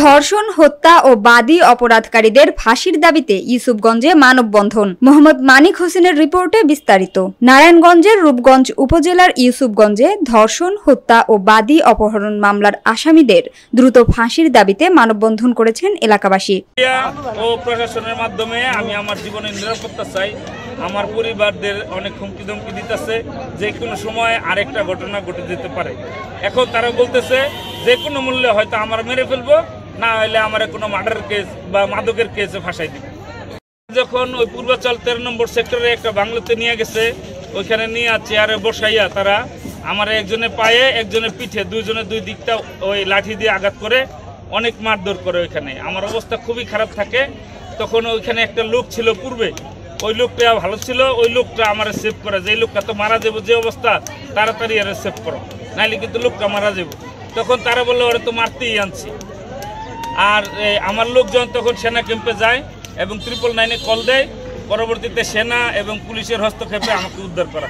ধর্ষণ, হত্যা ও বাদী অপরাধকারীদের ফাঁসির দাবিতে ইউসুফগঞ্জে মানববন্ধন। মোহাম্মদ মানিক হোসেনের রিপোর্টে বিস্তারিত। নারায়ণগঞ্জের রূপগঞ্জ উপজেলার ইউসুফগঞ্জে ধর্ষণ, হত্যা ও বাদী অপহরণ মামলার আসামিদের দ্রুত ফাঁসির দাবিতে মানববন্ধন করেছেন এলাকাবাসী। ও প্রশাসনের মাধ্যমে আমি আমার জীবনের নিরাপত্তা চাই। আমার পরিবারদের অনেক হুমকি ধমকি দিতেছে, যে কোনো সময় আরেকটা ঘটনা ঘটে যেতে পারে। এখন তারা বলতেছে যে কোনো মূল্যে হয়তো আমার মেরে ফেলবো, না হলে আমার কোনো মার্ডার কেস বা মাদকের কেসে ফাঁসাই দিবে। যখন ওই পূর্বাচল 13 নম্বর সেক্টরে একটা বাংলোতে নিয়ে গেছে, ওইখানে নিয়ে চেয়ারে বসাইয়া তারা আমার একজনের পায়ে একজনের পিঠে দুইজনের দুই দিকটা ওই লাঠি দিয়ে আঘাত করে অনেক মারধর করে। ওইখানে আমার অবস্থা খুবই খারাপ থাকে। তখন ওইখানে একটা লোক ছিল পূর্বে, ওই লোকটা ভালো ছিল, ওই লোকটা আমার সেভ করে, যে লোকটা তো মারা যাবো, যে অবস্থা তাড়াতাড়ি আর সেভ করো, নাইলে কিন্তু লোকটা মারা যাবো। তখন তারা বললো ওরা তো মারতেই আনছি। আর আমার লোকজন তখন সেনা ক্যাম্পে যায় এবং 999-এ কল দেয়। পরবর্তীতে সেনা এবং পুলিশের হস্তক্ষেপে আমাকে উদ্ধার করা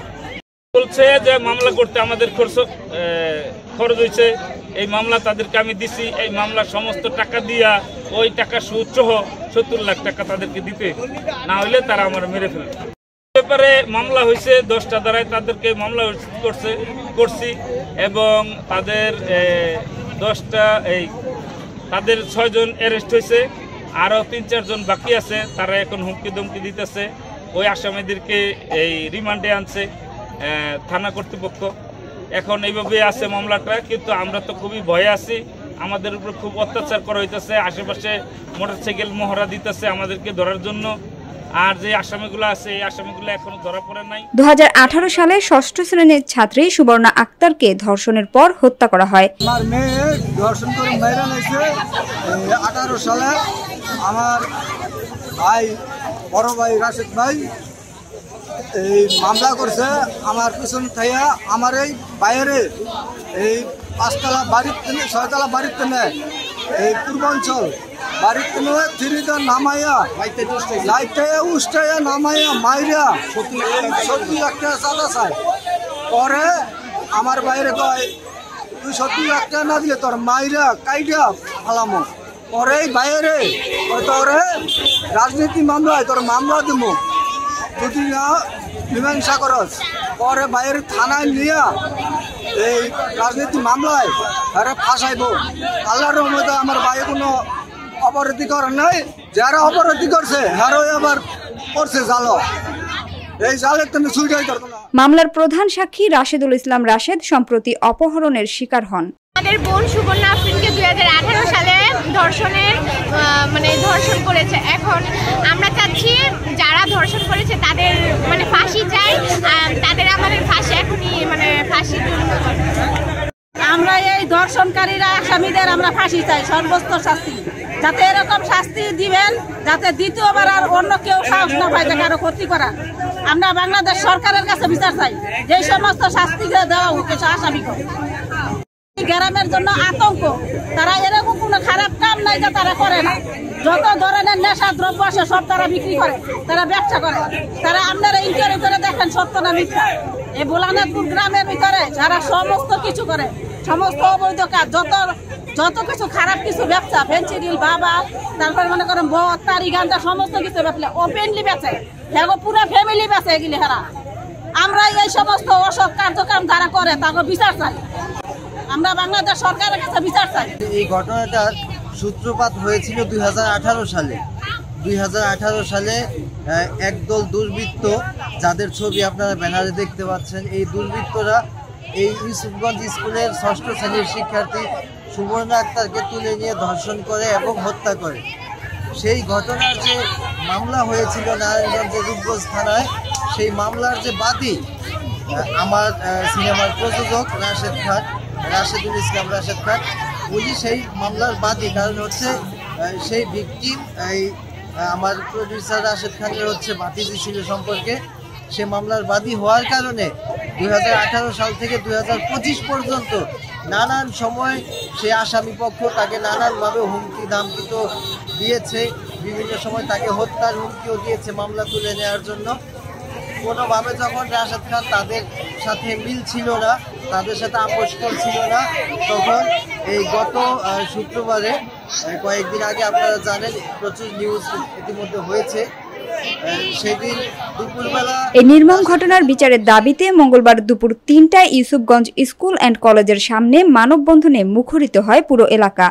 বলছে যে মামলা করতে আমাদের খরচ হয়েছে। এই মামলা তাদেরকে আমি দিছি। এই মামলার সমস্ত টাকা দিয়া ওই টাকা সুদ সহ 70 লাখ টাকা তাদেরকে দিতে, না হইলে তারা আমার মেরে ফেলবে। ব্যাপারে মামলা হয়েছে 10টা ধারায়, তাদেরকে মামলা করছি এবং তাদের 6 জন অ্যারেস্ট হয়েছে। আরও 3-4 জন বাকি আছে, তারা এখন হুমকি ধমকি দিতেছে। ওই আসামিদেরকে এই রিমান্ডে আনছে থানা কর্তৃপক্ষ। এখন এইভাবে আছে মামলাটা, কিন্তু আমরা তো খুবই ভয়ে আছি। আমাদের উপর খুব অত্যাচার করা হইতেছে, আশেপাশে মোটরসাইকেল মহড়া দিতেছে আমাদেরকে ধরার জন্য। আর যে আসামিগুলো আছে এই আসামিগুলো এখনো ধরা পড়ে নাই। 2018 সালে 6ষ্ঠ শ্রেণীর ছাত্রী সুবর্ণা আক্তারকে ধর্ষণের পর হত্যা করা হয়। আমার মেয়ে ধর্ষণ করে মেরে নিয়েছে 18 সালে। আমার ভাই, বড় ভাই রাশেদ ভাই এই মামলা করছে আমার পিছন থেকে। আমার এই বাইরে এই 5তলা বাড়ির থেকে 6তলা বাড়ির থেকে এই পূর্বাঞ্চল বাড়ির থেকে 3 নামাইয়া লাইটে উষ্টাইয়া নামাইয়া মাইরা 70 লাখ টাকা চাঁদা চায়। পরে আমার বাইরে কয় তুই 70 লাখ টাকা না দিলে তোর মাইরা কাইটা ফালামো। পরে বাইরে তোরে রাজনীতি মামলায় তোর মামলা দিব, যদি না মীমাংসা করস। পরে বাইরে থানায় নিয়ে এই রাজনীতি মামলায় তারা ফাঁসাইব। আল্লাহর রহমতে আমার ভাই কোনো অপরাধী করে নাই, যারা অপরাধী করছে হারও আবার করছে জালো। এই জালের জন্য ছুটাই করতো না। মামলার প্রধান সাক্ষী রাশেদুল ইসলাম রাশেদ সম্প্রতি অপহরণের শিকার হন। আমাদের বোন সুবর্ণা আফরিনকে 2018 সালে ধর্ষণ করেছে। এখন আমরা চাচ্ছি যারা ধর্ষণ করেছে তাদের ফাঁসি চাই, তাদের আমাদের ফাঁসি এখনই ফাঁসি। আমরা এই ধর্ষণকারীরা আসামিদের আমরা ফাঁসি চাই, সর্বোচ্চ শাস্তি। যাতে এরকম শাস্তি দিবেন যাতে দ্বিতীয়বার আর অন্য কেউ সাহস না পায় কারো ক্ষতি করা। আমরা বাংলাদেশ সরকারের কাছে বিচার চাই, যে সমস্ত শাস্তি দেওয়া উদ্দেশ্য আসামিকে। গ্রামের জন্য আতঙ্ক, তারা এরকম কোনো খারাপ কাম নাই যে তারা করে না। যত ধরনের নেশা দ্রব্য আছে সব তারা বিক্রি করে, তারা ব্যবসা করে। তারা আপনারা ইনকোয়ারি করে দেখেন সত্য না মিথ্যা। এই বোলানাথপুর গ্রামের ভিতরে যারা সমস্ত কিছু করে, সমস্ত অবৈধ কাজ, যত কিছু খারাপ কিছু ব্যবসা, ফেন্সিডিল বাবা, তারপরে মনে করেন বদ তারি গাঞ্জা সমস্ত কিছু ব্যবসা ওপেনলি বেচে, দেখো পুরো ফ্যামিলি বেচে এগুলি হেরা। আমরা এই সমস্ত অসৎ কার্যক্রম যারা করে তাকে বিচার চাই। আমরা বাংলাদেশ সরকারের কাছে বিচার চাই। এই ঘটনাটার সূত্রপাত হয়েছিল 2018 সালে। 2018 সালে একদল দুর্বৃত্ত, যাদের ছবি আপনারা ব্যানারে দেখতে পাচ্ছেন, এই দুর্বৃত্তরা এই ইউসুফগঞ্জ স্কুলের 6ষ্ঠ শ্রেণীর শিক্ষার্থী সুবর্ণা আক্তারকে তুলে নিয়ে ধর্ষণ করে এবং হত্যা করে। সেই ঘটনার যে মামলা হয়েছিল নারায়ণগঞ্জের রূপগঞ্জ থানায়, সেই মামলার যে বাদী আমার সিনেমার প্রযোজক রাশেদুল ইসলাম রাশেদ খান, উনি সেই মামলার বাদী। কারণ হচ্ছে সেই ভিকটিম এই আমার প্রডিউসার রাশেদ খানের ভাতিজি ছিল সম্পর্কে। সে মামলার বাদী হওয়ার কারণে 2018 সাল থেকে 2025 পর্যন্ত নানান সময় সে আসামি পক্ষ তাকে নানানভাবে হুমকি ধামকি তো দিয়েছে, বিভিন্ন সময় তাকে হত্যার হুমকিও দিয়েছে মামলা তুলে নেওয়ার জন্য। কোনোভাবে যখন রাশেদ খান তাদের সাথে মিল ছিল না, তাদের সাথে আপোষ ছিল না, তখন এই গত শুক্রবারে কয়েকদিন আগে আপনারা জানেন প্রচুর নিউজ ইতিমধ্যে হয়েছে, সেদিন দুপুরবেলা এই নির্মম ঘটনার বিচারের দাবিতে মঙ্গলবার দুপুর 3টায় ইউসুফগঞ্জ স্কুল অ্যান্ড কলেজের সামনে মানববন্ধনে মুখরিত হয় পুরো এলাকা।